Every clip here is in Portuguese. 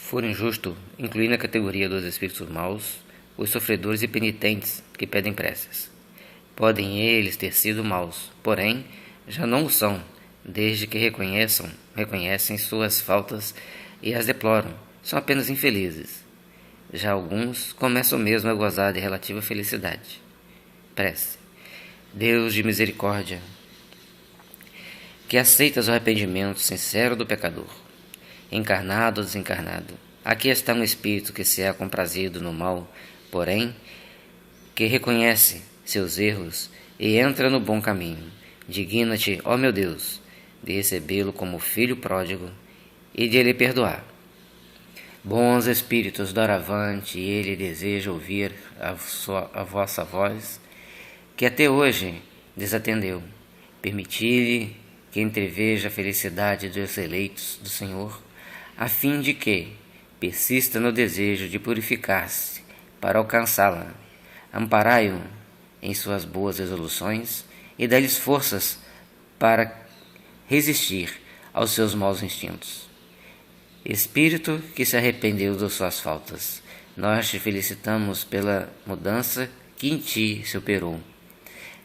For injusto incluir na categoria dos espíritos maus os sofredores e penitentes que pedem preces. Podem eles ter sido maus, porém já não o são, desde que reconhecem suas faltas e as deploram. São apenas infelizes. Já alguns começam mesmo a gozar de relativa felicidade. Prece. Deus de misericórdia, que aceitas o arrependimento sincero do pecador, encarnado ou desencarnado. Aqui está um espírito que se é comprazido no mal, porém, que reconhece seus erros e entra no bom caminho. Digna-te, ó meu Deus, de recebê-lo como filho pródigo e de lhe perdoar. Bons espíritos, doravante, ele deseja ouvir a vossa voz, que até hoje desatendeu. Permiti-lhe que entreveja a felicidade dos eleitos do Senhor, a fim de que persista no desejo de purificar-se para alcançá-la. Amparai-o em suas boas resoluções e dai-lhes forças para resistir aos seus maus instintos. Espírito que se arrependeu das suas faltas, nós te felicitamos pela mudança que em ti se operou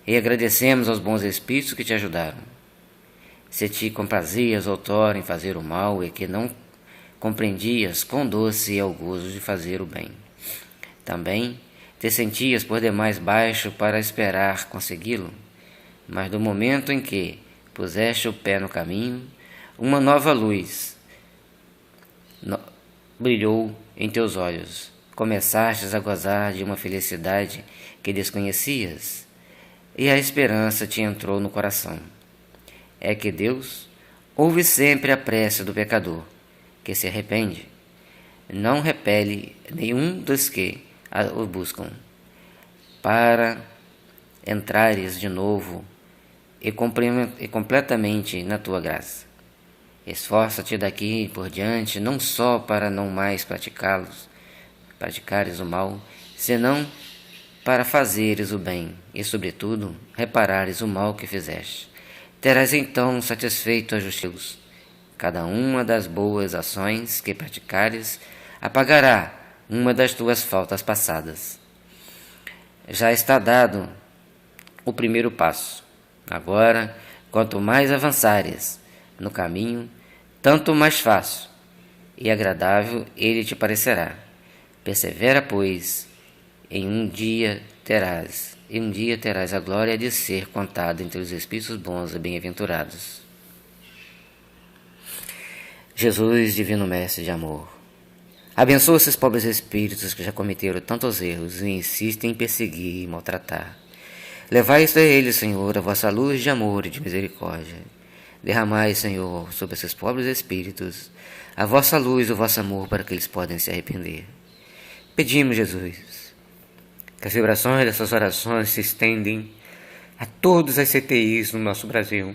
e agradecemos aos bons espíritos que te ajudaram. Se te comprazias outrora em fazer o mal e que não compreendias quão doce é o gozo de fazer o bem, também te sentias por demais baixo para esperar consegui-lo, mas no momento em que puseste o pé no caminho, uma nova luz brilhou em teus olhos. Começastes a gozar de uma felicidade que desconhecias, e a esperança te entrou no coração. É que Deus ouve sempre a prece do pecador que se arrepende. Não repele nenhum dos que o buscam, para entrares de novo e completamente na tua graça. Esforça-te daqui por diante não só para não mais praticares o mal, senão para fazeres o bem e, sobretudo, reparares o mal que fizeste. Terás então satisfeito a justiça. Cada uma das boas ações que praticares apagará uma das tuas faltas passadas. Já está dado o primeiro passo. Agora, quanto mais avançares no caminho, tanto mais fácil e agradável ele te parecerá. Persevera, pois, e um dia terás a glória de ser contado entre os espíritos bons e bem-aventurados. Jesus, divino mestre de amor, abençoa esses pobres espíritos que já cometeram tantos erros e insistem em perseguir e maltratar. Levai isto a eles, Senhor, a vossa luz de amor e de misericórdia. Derramai, Senhor, sobre esses pobres espíritos a vossa luz e o vosso amor para que eles possam se arrepender. Pedimos, Jesus, que as vibrações dessas orações se estendem a todas as CTIs no nosso Brasil.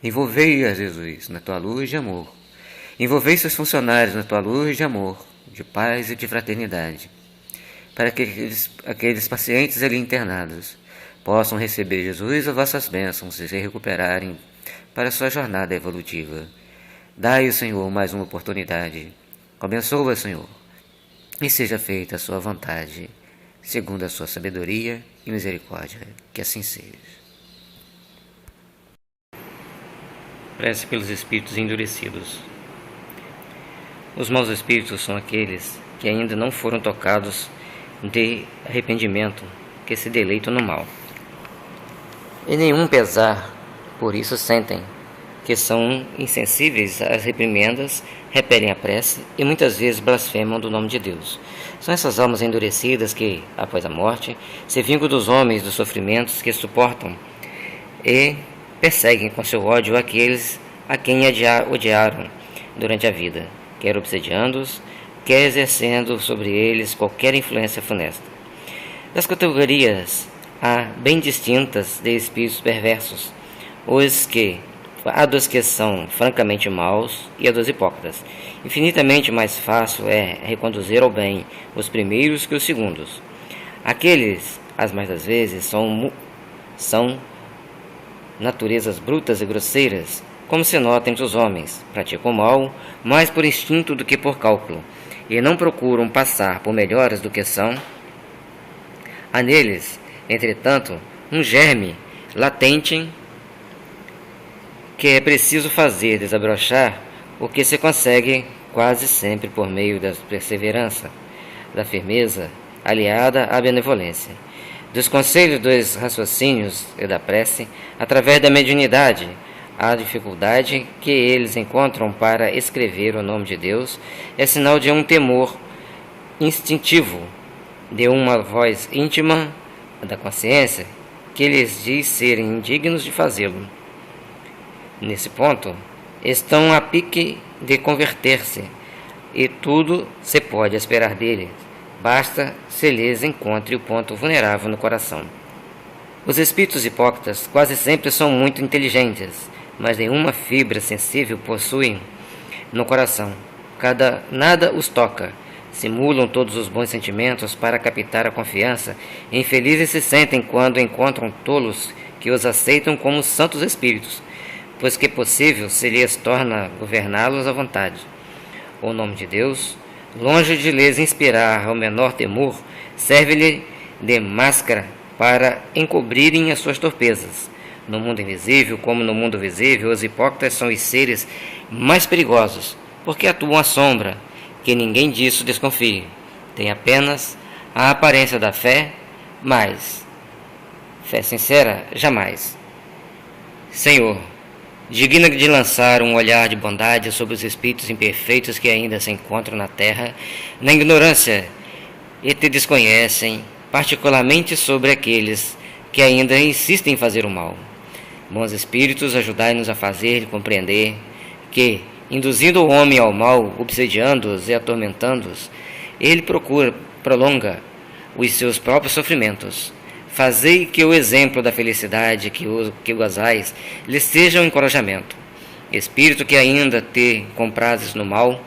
Envolvei-as, Jesus, na tua luz de amor. Envolvei seus funcionários na tua luz de amor, de paz e de fraternidade, para que aqueles pacientes ali internados possam receber, Jesus, as vossas bênçãos e se recuperarem para a sua jornada evolutiva. Dai, Senhor, mais uma oportunidade. Abençoa, Senhor, e seja feita a sua vontade, segundo a sua sabedoria e misericórdia. Que assim seja. Prece pelos espíritos endurecidos. Os maus espíritos são aqueles que ainda não foram tocados de arrependimento, que se deleitam no mal. E nenhum pesar por isso sentem, que são insensíveis às reprimendas, repelem a prece e muitas vezes blasfemam do nome de Deus. São essas almas endurecidas que, após a morte, se vingam dos homens dos sofrimentos que suportam e perseguem com seu ódio aqueles a quem odiaram durante a vida, quer obsediando-os, quer exercendo sobre eles qualquer influência funesta. Das categorias há bem distintas de espíritos perversos, a dos que são francamente maus e a dos hipócritas. Infinitamente mais fácil é reconduzir ao bem os primeiros que os segundos. Aqueles, as mais das vezes, são naturezas brutas e grosseiras, como se nota entre os homens. Praticam o mal mais por instinto do que por cálculo, e não procuram passar por melhores do que são. Há neles, entretanto, um germe latente que é preciso fazer desabrochar, o que se consegue quase sempre por meio da perseverança, da firmeza, aliada à benevolência, dos conselhos, dos raciocínios e da prece, através da mediunidade. A dificuldade que eles encontram para escrever o nome de Deus é sinal de um temor instintivo, de uma voz íntima da consciência que lhes diz serem indignos de fazê-lo. Nesse ponto, estão a pique de converter-se, e tudo se pode esperar deles, basta se lhes encontre o ponto vulnerável no coração. Os espíritos hipócritas quase sempre são muito inteligentes, mas nenhuma fibra sensível possuem no coração. Nada os toca. Simulam todos os bons sentimentos para captar a confiança, e infelizes se sentem quando encontram tolos que os aceitam como santos espíritos, pois que possível se lhes torna governá-los à vontade. O nome de Deus, longe de lhes inspirar o menor temor, serve-lhe de máscara para encobrirem as suas torpezas. No mundo invisível, como no mundo visível, os hipócritas são os seres mais perigosos, porque atuam à sombra, que ninguém disso desconfie. Tem apenas a aparência da fé, mas fé sincera, jamais. Senhor, digna de lançar um olhar de bondade sobre os espíritos imperfeitos que ainda se encontram na terra, na ignorância, e te desconhecem, particularmente sobre aqueles que ainda insistem em fazer o mal. Bons espíritos, ajudai-nos a fazer compreender que, induzindo o homem ao mal, obsediando-os e atormentando-os, ele prolonga os seus próprios sofrimentos. Fazei que o exemplo da felicidade que gozais lhes seja um encorajamento. Espírito que ainda te comprases no mal,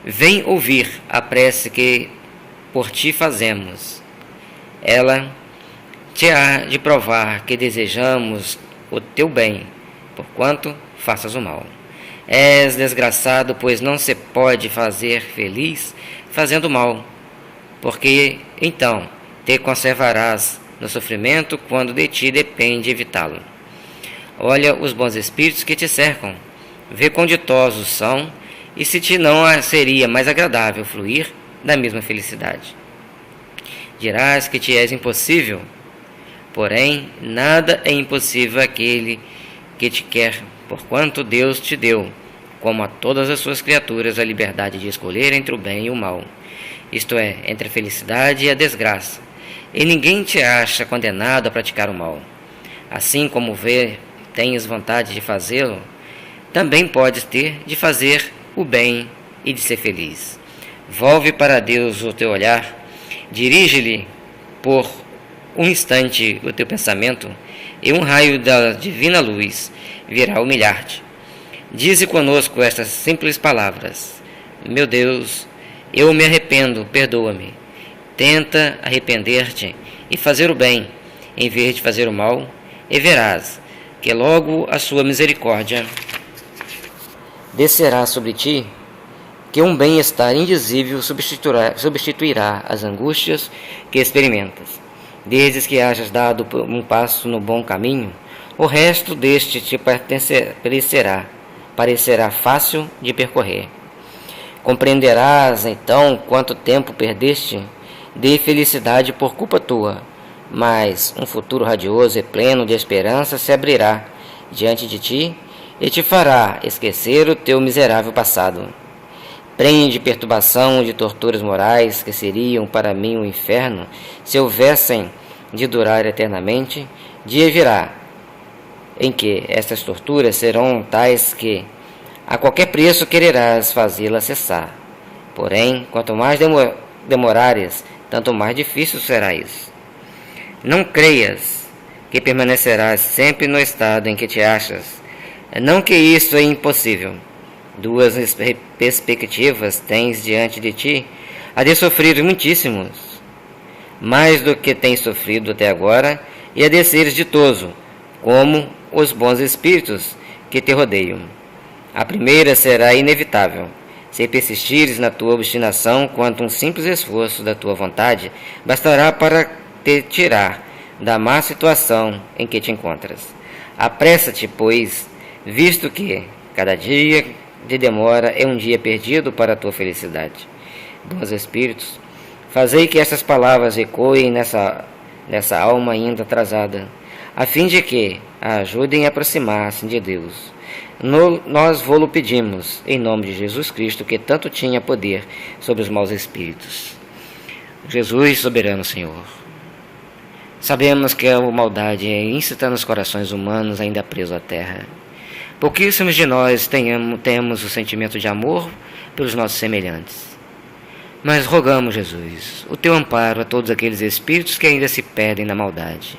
vem ouvir a prece que por ti fazemos. Ela te há de provar que desejamos o teu bem, porquanto faças o mal. És desgraçado, pois não se pode fazer feliz fazendo mal, porque então te conservarás no sofrimento quando de ti depende evitá-lo. Olha os bons espíritos que te cercam, vê quão ditosos são, e se te não seria mais agradável fluir da mesma felicidade. Dirás que te és impossível, porém nada é impossível àquele que te quer, porquanto Deus te deu, como a todas as suas criaturas, a liberdade de escolher entre o bem e o mal, isto é, entre a felicidade e a desgraça, e ninguém te acha condenado a praticar o mal. Assim como tens vontade de fazê-lo, também podes ter de fazer o bem e de ser feliz. Volve para Deus o teu olhar, dirige-lhe por um instante o teu pensamento, e um raio da divina luz virá humilhar-te. Dize conosco estas simples palavras: meu Deus, eu me arrependo, perdoa-me. Tenta arrepender-te e fazer o bem, em vez de fazer o mal, e verás que logo a sua misericórdia descerá sobre ti, que um bem-estar indizível substituirá as angústias que experimentas. Desde que hajas dado um passo no bom caminho, o resto deste te parecerá fácil de percorrer. Compreenderás então quanto tempo perdeste de felicidade por culpa tua, mas um futuro radioso e pleno de esperança se abrirá diante de ti e te fará esquecer o teu miserável passado. Prende perturbação de torturas morais que seriam para mim um inferno se houvessem de durar eternamente. Dia virá em que estas torturas serão tais que a qualquer preço quererás fazê-las cessar. Porém, quanto mais demorares, tanto mais difícil será isso. Não creias que permanecerás sempre no estado em que te achas. Não que isso é impossível. Duas perspectivas tens diante de ti: a de sofrer muitíssimos, mais do que tens sofrido até agora, e a de seres ditoso, como os bons espíritos que te rodeiam. A primeira será inevitável. Se persistires na tua obstinação, quanto um simples esforço da tua vontade bastará para te tirar da má situação em que te encontras. Apressa-te, pois, visto que cada dia de demora é um dia perdido para a tua felicidade. Bons Espíritos, fazei que essas palavras ecoem nessa alma ainda atrasada, a fim de que a ajudem a aproximar-se de Deus. Nós vô-lo pedimos, em nome de Jesus Cristo, que tanto tinha poder sobre os maus espíritos. Jesus, soberano Senhor, sabemos que a maldade incita nos corações humanos ainda presos à terra. Pouquíssimos de nós temos o sentimento de amor pelos nossos semelhantes. Mas rogamos, Jesus, o teu amparo a todos aqueles espíritos que ainda se perdem na maldade,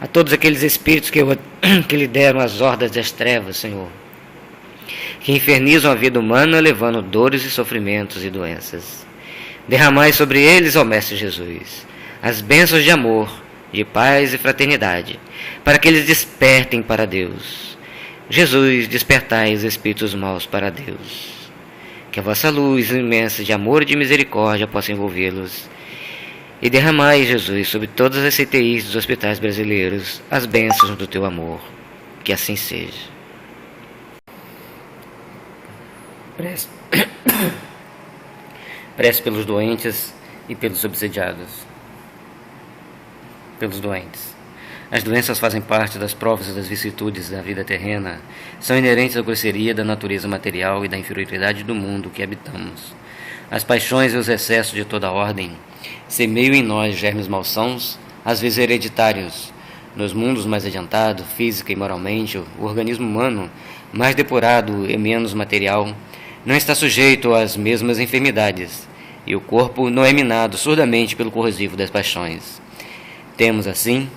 a todos aqueles espíritos que lideram as hordas das trevas, Senhor, que infernizam a vida humana, levando dores e sofrimentos e doenças. Derramai sobre eles, ó Mestre Jesus, as bênçãos de amor, de paz e fraternidade, para que eles despertem para Deus. Jesus, despertai os espíritos maus para Deus. Que a vossa luz imensa de amor e de misericórdia possa envolvê-los. E derramai, Jesus, sobre todas as CTIs dos hospitais brasileiros, as bênçãos do teu amor. Que assim seja. Prece pelos doentes e pelos obsediados. Pelos doentes. As doenças fazem parte das provas e das vicissitudes da vida terrena, são inerentes à grosseria da natureza material e da inferioridade do mundo que habitamos. As paixões e os excessos de toda ordem semeiam em nós germes malsãos, às vezes hereditários. Nos mundos mais adiantados, física e moralmente, o organismo humano, mais depurado e menos material, não está sujeito às mesmas enfermidades, e o corpo não é minado surdamente pelo corrosivo das paixões. Temos, assim,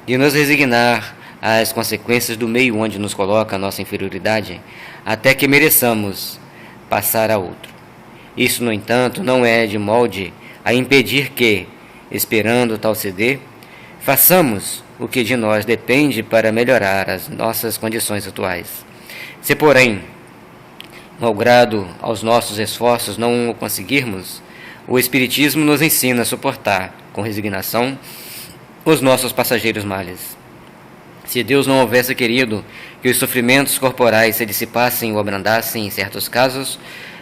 de nos resignar às consequências do meio onde nos coloca a nossa inferioridade, até que mereçamos passar a outro. Isso, no entanto, não é de molde a impedir que, esperando tal ceder, façamos o que de nós depende para melhorar as nossas condições atuais. Se, porém, malgrado aos nossos esforços não o conseguirmos, o Espiritismo nos ensina a suportar, com resignação, os nossos passageiros males. Se Deus não houvesse querido que os sofrimentos corporais se dissipassem ou abrandassem em certos casos,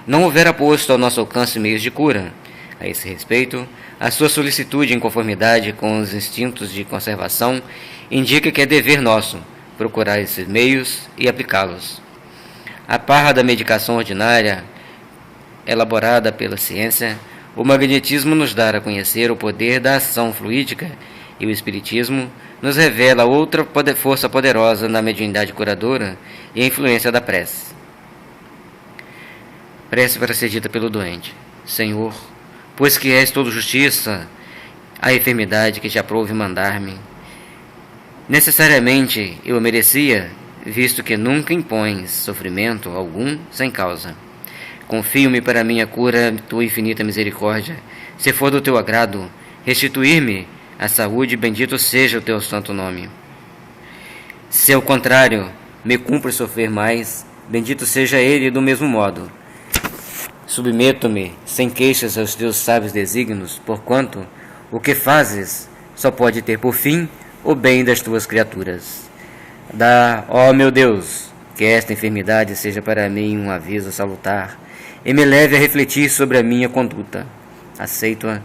não houvera posto ao nosso alcance meios de cura. A esse respeito, a sua solicitude em conformidade com os instintos de conservação indica que é dever nosso procurar esses meios e aplicá-los. A par da medicação ordinária, elaborada pela ciência, o magnetismo nos dá a conhecer o poder da ação fluídica e o Espiritismo nos revela outra força poderosa na mediunidade curadora e a influência da prece. Prece para ser dita pelo doente. Senhor, pois que és todo justiça, a enfermidade que te aprouve mandar-me. Necessariamente eu a merecia, visto que nunca impões sofrimento algum sem causa. Confio-me para minha cura, tua infinita misericórdia. Se for do teu agrado, restituir-me a saúde, bendito seja o teu santo nome. Se ao contrário, me cumpre sofrer mais, bendito seja ele do mesmo modo. Submeto-me sem queixas aos teus sábios desígnios, porquanto o que fazes só pode ter por fim o bem das tuas criaturas. Dá, ó meu Deus, que esta enfermidade seja para mim um aviso salutar e me leve a refletir sobre a minha conduta. Aceito-a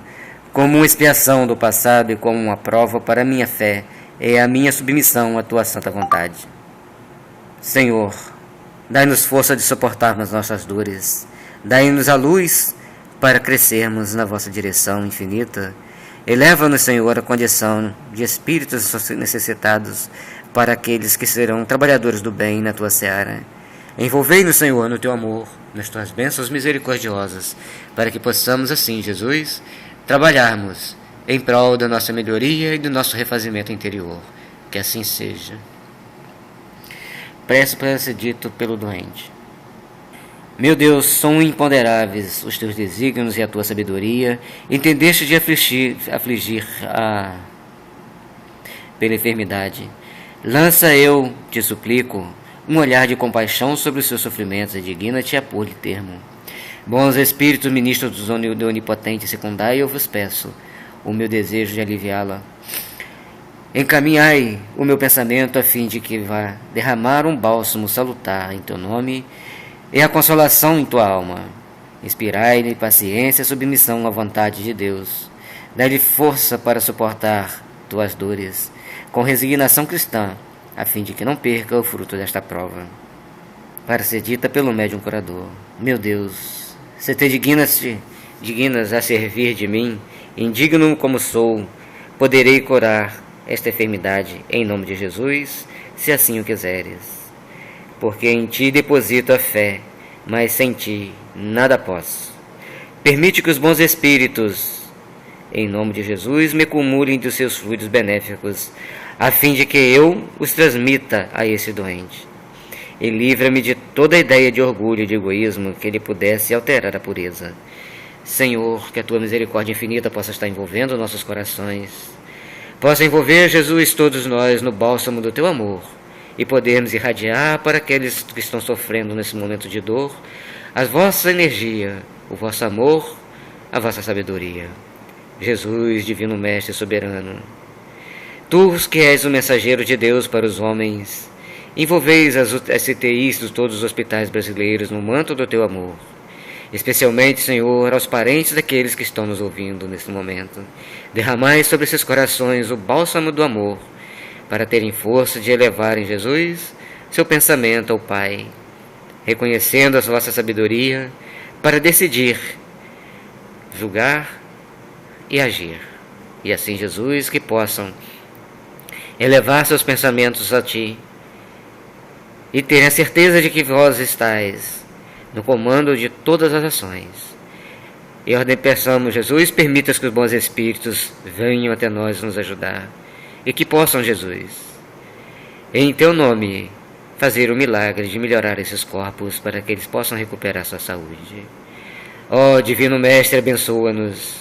como uma expiação do passado e como uma prova para a minha fé e a minha submissão à tua santa vontade. Senhor, dai-nos força de suportarmos nossas dores, dai-nos a luz para crescermos na vossa direção infinita. Eleva-nos, Senhor, à condição de espíritos necessitados para aqueles que serão trabalhadores do bem na tua seara. Envolvei-nos, Senhor, no teu amor, nas tuas bênçãos misericordiosas, para que possamos assim, Jesus, trabalharmos em prol da nossa melhoria e do nosso refazimento interior. Que assim seja. Prece para ser dito pelo doente. Meu Deus, são imponderáveis os teus desígnios e a tua sabedoria. Entendeste de afligir pela enfermidade. Lança, eu te suplico, um olhar de compaixão sobre os seus sofrimentos e digna-te a pôr-lhe termo. Bons Espíritos, ministros do Onipotente, secundai, eu vos peço o meu desejo de aliviá-la. Encaminhai o meu pensamento a fim de que vá derramar um bálsamo salutar em teu nome e a consolação em tua alma. Inspirai-lhe paciência e submissão à vontade de Deus. Dai-lhe força para suportar tuas dores, com resignação cristã, a fim de que não perca o fruto desta prova. Para ser dita pelo médium curador: meu Deus, se te dignas a servir de mim, indigno como sou, poderei curar esta enfermidade em nome de Jesus, se assim o quiseres. Porque em ti deposito a fé, mas sem ti nada posso. Permite que os bons espíritos, em nome de Jesus, me cumulem dos seus fluidos benéficos, a fim de que eu os transmita a esse doente. E livra-me de toda ideia de orgulho e de egoísmo que lhe pudesse alterar a pureza. Senhor, que a tua misericórdia infinita possa estar envolvendo nossos corações, possa envolver, Jesus, todos nós no bálsamo do teu amor, e podermos irradiar para aqueles que estão sofrendo nesse momento de dor a vossa energia, o vosso amor, a vossa sabedoria. Jesus, divino Mestre soberano, tu que és o mensageiro de Deus para os homens, envolveis as CTIs de todos os hospitais brasileiros no manto do teu amor, especialmente, Senhor, aos parentes daqueles que estão nos ouvindo neste momento. Derramai sobre esses corações o bálsamo do amor, para terem força de elevarem, Jesus, seu pensamento ao Pai, reconhecendo a vossa sabedoria, para decidir, julgar e agir. E assim, Jesus, que possam elevar seus pensamentos a Ti, e terem a certeza de que vós estais no comando de todas as ações. E ordem peçamos, Jesus, permitas que os bons espíritos venham até nós nos ajudar, e que possam, Jesus, em teu nome, fazer o milagre de melhorar esses corpos, para que eles possam recuperar sua saúde. Ó Divino Mestre, abençoa-nos.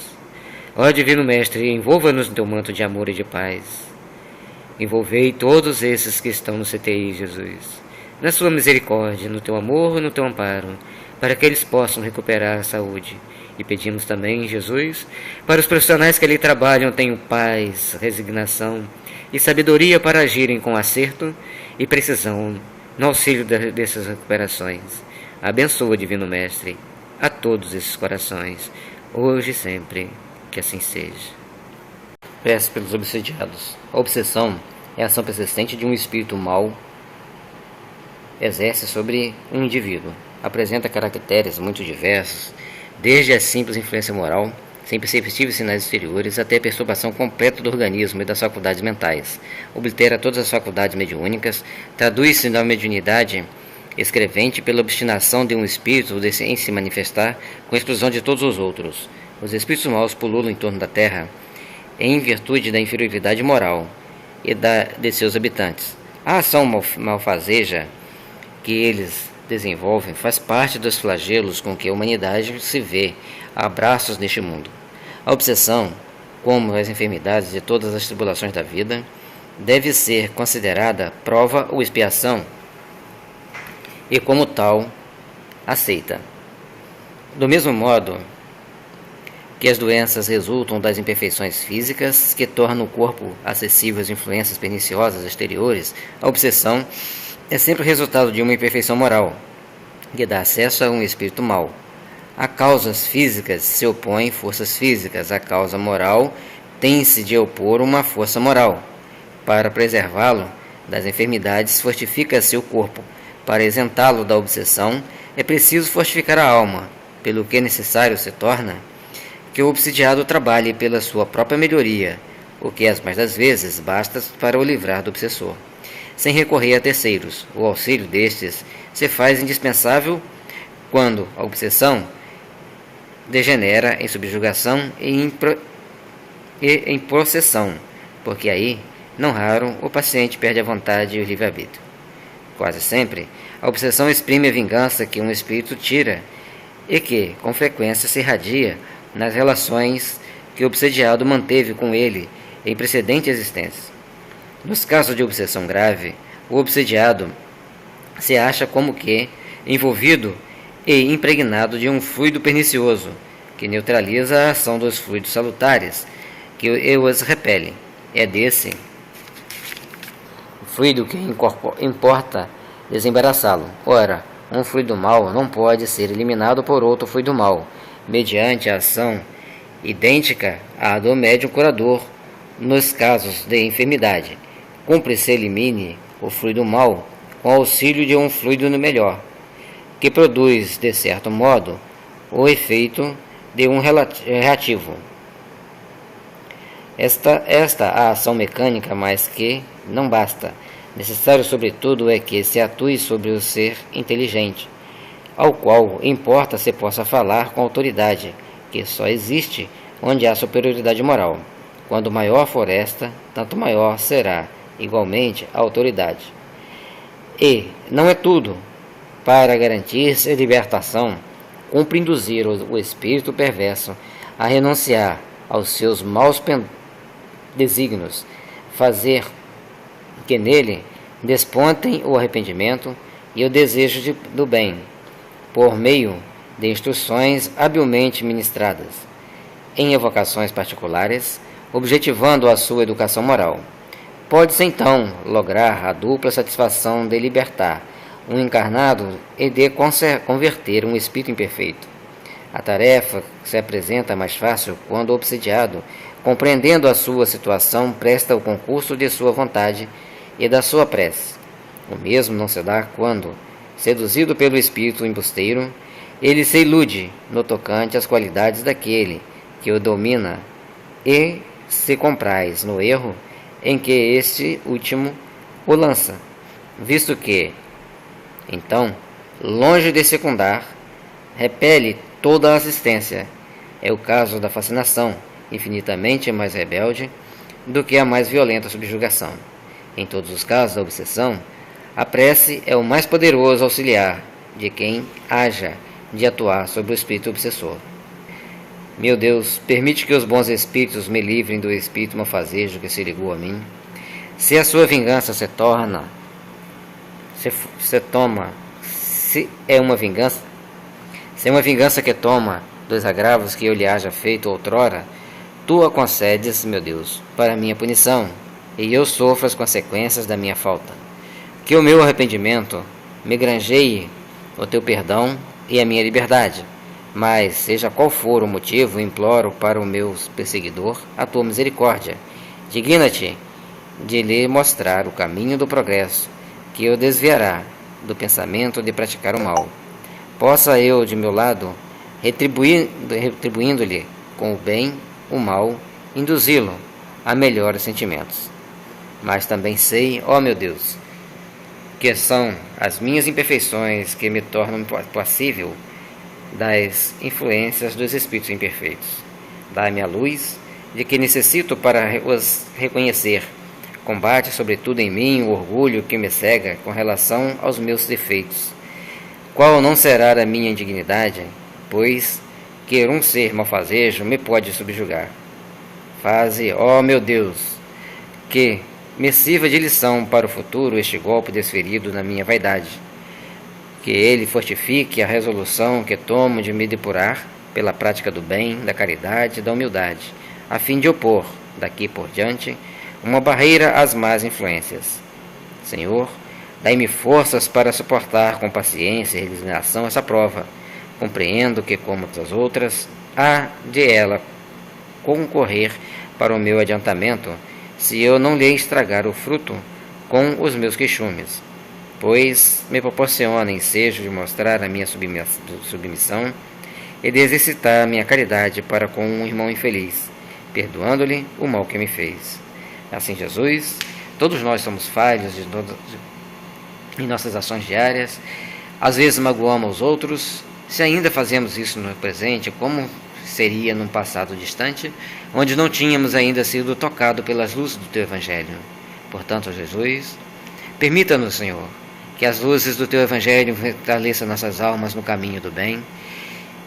Ó Divino Mestre, envolva-nos no teu manto de amor e de paz. Envolvei todos esses que estão no CTI, Jesus, na sua misericórdia, no teu amor e no teu amparo, para que eles possam recuperar a saúde. E pedimos também, Jesus, para os profissionais que ali trabalham, tenham paz, resignação e sabedoria para agirem com acerto e precisão no auxílio dessas recuperações. Abençoa, Divino Mestre, a todos esses corações, hoje e sempre, que assim seja. Peço pelos obsediados. A obsessão é a ação persistente de um espírito mau exerce sobre um indivíduo. Apresenta caracteres muito diversos, desde a simples influência moral, sem perceptíveis sinais exteriores, até a perturbação completa do organismo e das faculdades mentais. Oblitera todas as faculdades mediúnicas, traduz-se na mediunidade escrevente pela obstinação de um espírito em se manifestar, com a exclusão de todos os outros. Os espíritos maus pululam em torno da terra, em virtude da inferioridade moral e de seus habitantes. A ação malfazeja que eles desenvolvem faz parte dos flagelos com que a humanidade se vê a braços neste mundo. A obsessão, como as enfermidades de todas as tribulações da vida, deve ser considerada prova ou expiação e, como tal, aceita. Do mesmo modo que as doenças resultam das imperfeições físicas que tornam o corpo acessível às influências perniciosas exteriores, a obsessão é sempre o resultado de uma imperfeição moral, que dá acesso a um espírito mau. A causas físicas se opõem forças físicas, a causa moral tem-se de opor uma força moral. Para preservá-lo das enfermidades, fortifica-se o corpo. Para isentá-lo da obsessão, é preciso fortificar a alma, pelo que necessário se torna que o obsidiado trabalhe pela sua própria melhoria, o que as mais das vezes basta para o livrar do obsessor. Sem recorrer a terceiros, o auxílio destes se faz indispensável quando a obsessão degenera em subjugação e em possessão, porque aí, não raro, o paciente perde a vontade e o livre-arbítrio. Quase sempre, a obsessão exprime a vingança que um espírito tira e que, com frequência, se irradia nas relações que o obsediado manteve com ele em precedente existência. Nos casos de obsessão grave, o obsediado se acha como que envolvido e impregnado de um fluido pernicioso, que neutraliza a ação dos fluidos salutares, que os repelem. É desse fluido que importa desembaraçá-lo. Ora, um fluido mau não pode ser eliminado por outro fluido mau, mediante a ação idêntica à do médium curador nos casos de enfermidade. Cumpre se elimine o fluido mau com auxílio de um fluido melhor, que produz, de certo modo, o efeito de um reativo. Esta a ação mecânica, mas que não basta. Necessário, sobretudo, é que se atue sobre o ser inteligente, ao qual importa se possa falar com autoridade, que só existe onde há superioridade moral. Quando maior for esta, tanto maior será, igualmente, a autoridade. E não é tudo. Para garantir-se libertação, cumpre induzir o espírito perverso a renunciar aos seus maus desígnios, fazer que nele despontem o arrependimento e o desejo do bem, por meio de instruções habilmente ministradas, em evocações particulares, objetivando a sua educação moral. Pode-se então lograr a dupla satisfação de libertar um encarnado e de converter um espírito imperfeito. A tarefa se apresenta mais fácil quando o obsidiado, compreendendo a sua situação, presta o concurso de sua vontade e da sua prece. O mesmo não se dá quando, seduzido pelo espírito embusteiro, ele se ilude no tocante às qualidades daquele que o domina e se compraz no erro em que este último o lança, visto que, então, longe de secundar, repele toda a assistência. É o caso da fascinação, infinitamente mais rebelde do que a mais violenta subjugação. Em todos os casos da obsessão, a prece é o mais poderoso auxiliar de quem haja de atuar sobre o espírito obsessor. Meu Deus, permite que os bons espíritos me livrem do espírito malfazejo que se ligou a mim. Se a sua vingança se é uma vingança que toma dos agravos que eu lhe haja feito outrora, tu a concedes, meu Deus, para minha punição, e eu sofro as consequências da minha falta. Que o meu arrependimento me granjeie o teu perdão e a minha liberdade, mas, seja qual for o motivo, imploro para o meu perseguidor a tua misericórdia. Digna-te de lhe mostrar o caminho do progresso, que o desviará do pensamento de praticar o mal. Possa eu, de meu lado, retribuindo-lhe com o bem o mal, induzi-lo a melhores sentimentos. Mas também sei, ó meu Deus, que são as minhas imperfeições que me tornam passível das influências dos espíritos imperfeitos. Dai-me a luz de que necessito para os reconhecer. Combate sobretudo em mim o orgulho que me cega com relação aos meus defeitos. Qual não será a minha indignidade, pois que um ser malfazejo me pode subjugar. Faze, ó meu Deus, que me sirva de lição para o futuro este golpe desferido na minha vaidade. Que ele fortifique a resolução que tomo de me depurar pela prática do bem, da caridade e da humildade, a fim de opor, daqui por diante, uma barreira às más influências. Senhor, dai-me forças para suportar com paciência e resignação essa prova. Compreendo que, como as outras, há de ela concorrer para o meu adiantamento, se eu não lhe estragar o fruto com os meus queixumes, pois me proporciona ensejo de mostrar a minha submissão e de exercitar a minha caridade para com um irmão infeliz, perdoando-lhe o mal que me fez. Assim, Jesus, todos nós somos falhos em nossas ações diárias, às vezes magoamos os outros. Se ainda fazemos isso no presente, como seria num passado distante, onde não tínhamos ainda sido tocados pelas luzes do Teu Evangelho? Portanto, Jesus, permita-nos, Senhor, que as luzes do Teu Evangelho fortaleçam nossas almas no caminho do bem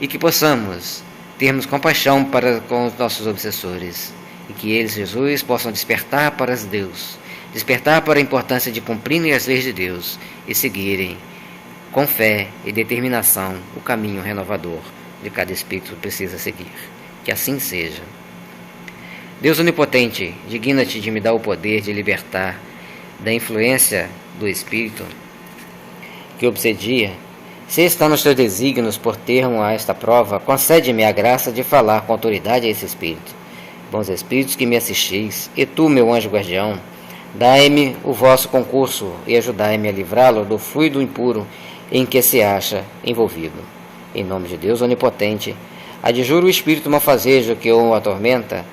e que possamos termos compaixão para com os nossos obsessores e que eles, Jesus, possam despertar para Deus, despertar para a importância de cumprirem as leis de Deus e seguirem com fé e determinação o caminho renovador de cada espírito precisa seguir. Que assim seja. Deus onipotente, digna-te de me dar o poder de libertar da influência do espírito que obsedia. Se está nos teus desígnios por termo a esta prova, concede-me a graça de falar com autoridade a esse espírito. Bons espíritos que me assistis, e tu, meu anjo guardião, dai-me o vosso concurso e ajudai-me a livrá-lo do fluido impuro em que se acha envolvido. Em nome de Deus onipotente, adjuro o espírito malfazejo que o atormenta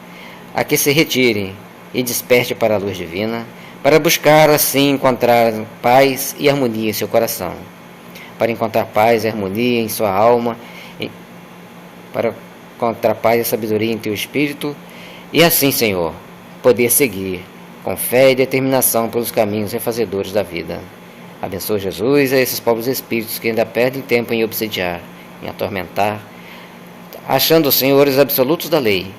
a que se retire e desperte para a luz divina, para buscar assim encontrar paz e harmonia em seu coração, para encontrar paz e harmonia em sua alma, para encontrar paz e sabedoria em teu espírito, e assim, Senhor, poder seguir com fé e determinação pelos caminhos refazedores da vida. Abençoa, Jesus, a esses pobres espíritos que ainda perdem tempo em obsediar, em atormentar, achando os senhores absolutos da lei,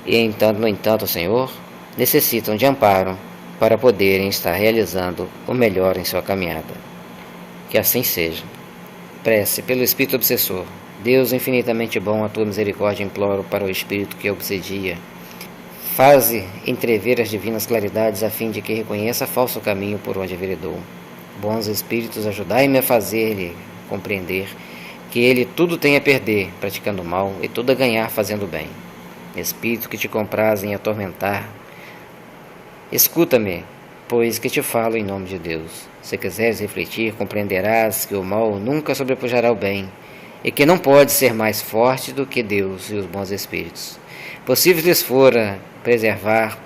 e no entanto, Senhor, necessitam de amparo para poderem estar realizando o melhor em sua caminhada. Que assim seja. Prece pelo espírito obsessor. Deus infinitamente bom, a tua misericórdia imploro para o espírito que obsedia. Faze entrever as divinas claridades a fim de que reconheça falso caminho por onde enveredou. Bons espíritos, ajudai-me a fazer-lhe compreender que ele tudo tem a perder praticando mal e tudo a ganhar fazendo bem. Espírito que te comprazem atormentar, escuta-me, pois que te falo em nome de Deus. Se quiseres refletir, compreenderás que o mal nunca sobrepujará o bem, e que não pode ser mais forte do que Deus e os bons espíritos. Possível lhes fora preservar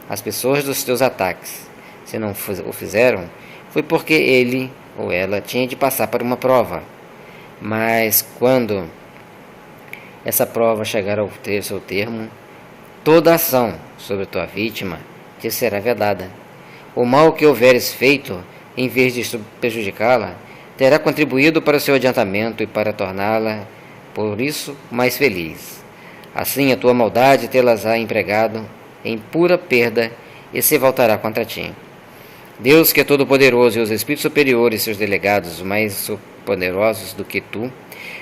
as pessoas dos teus ataques. Se não o fizeram, foi porque ele ou ela tinha de passar por uma prova. Mas quando essa prova chegar ao seu termo, toda ação sobre a tua vítima te será vedada. O mal que houveres feito, em vez de prejudicá-la, terá contribuído para o seu adiantamento e para torná-la, por isso, mais feliz. Assim a tua maldade tê-las-á empregado em pura perda e se voltará contra ti. Deus, que é todo-poderoso, e os espíritos superiores, seus delegados, mais poderosos do que tu,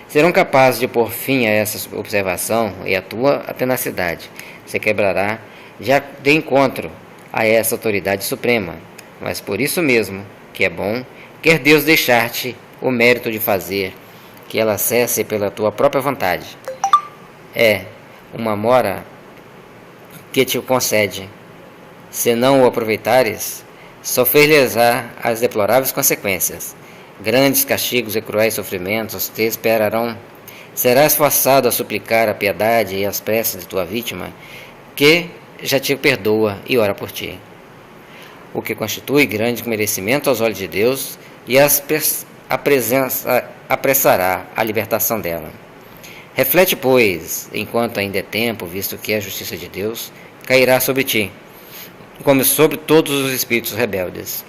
serão capazes de pôr fim a essa observação, e a tua tenacidade se quebrará já de encontro a essa autoridade suprema. Mas por isso mesmo, que é bom, quer Deus deixar-te o mérito de fazer que ela cesse pela tua própria vontade. É uma mora que te concede. Se não o aproveitares, sofrer-lhes-á as deploráveis consequências. Grandes castigos e cruéis sofrimentos te esperarão. Serás forçado a suplicar a piedade e as preces de tua vítima, que já te perdoa e ora por ti, o que constitui grande merecimento aos olhos de Deus, e apressará a libertação dela. Reflete, pois, enquanto ainda é tempo, visto que a justiça de Deus cairá sobre ti, como sobre todos os espíritos rebeldes.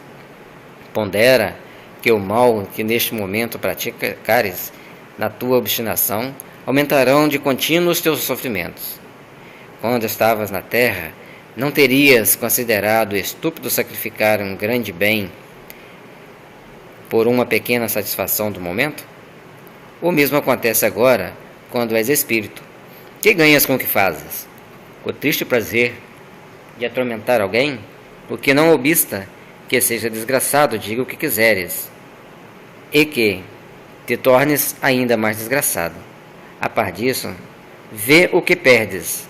Pondera que o mal que neste momento praticares na tua obstinação aumentarão de contínuo os teus sofrimentos. Quando estavas na terra, não terias considerado estúpido sacrificar um grande bem por uma pequena satisfação do momento? O mesmo acontece agora quando és espírito. Que ganhas com o que fazes? O triste prazer de atormentar alguém? O que não obsta que seja desgraçado, diga o que quiseres, e que te tornes ainda mais desgraçado. A par disso, vê o que perdes.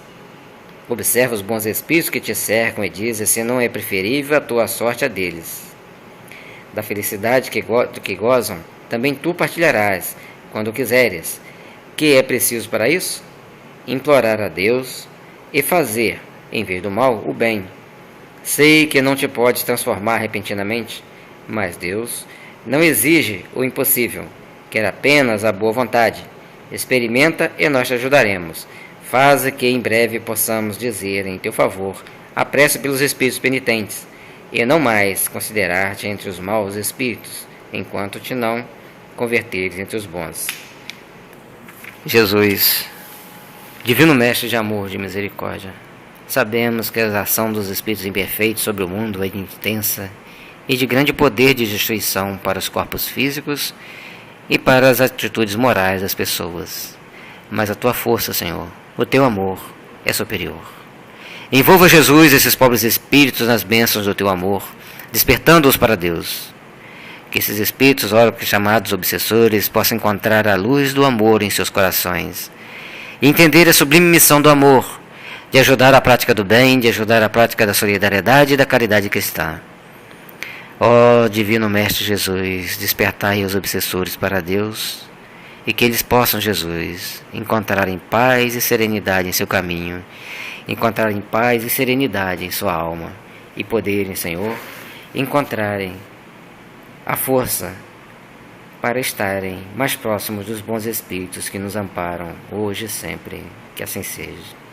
Observa os bons espíritos que te cercam e dize se não é preferível a tua sorte a deles. Da felicidade que gozam, também tu partilharás, quando quiseres. Que é preciso para isso? Implorar a Deus e fazer, em vez do mal, o bem. Sei que não te podes transformar repentinamente, mas Deus não exige o impossível, quer apenas a boa vontade. Experimenta e nós te ajudaremos. Faze que em breve possamos dizer em teu favor a prece pelos espíritos penitentes, e não mais considerar-te entre os maus espíritos, enquanto te não converteres entre os bons. Jesus, divino mestre de amor, de misericórdia, Sabemos que a ação dos espíritos imperfeitos sobre o mundo é intensa e de grande poder de destruição para os corpos físicos e para as atitudes morais das pessoas. Mas a tua força, Senhor, o teu amor é superior. Envolva, Jesus, esses pobres espíritos nas bênçãos do teu amor, despertando-os para Deus. Que esses espíritos, ora chamados obsessores, possam encontrar a luz do amor em seus corações e entender a sublime missão do amor, de ajudar a prática do bem, de ajudar a prática da solidariedade e da caridade cristã. Ó Divino Mestre Jesus, despertai os obsessores para Deus e que eles possam, Jesus, encontrarem paz e serenidade em seu caminho, encontrarem paz e serenidade em sua alma e poderem, Senhor, encontrarem a força para estarem mais próximos dos bons espíritos que nos amparam hoje e sempre. Que assim seja.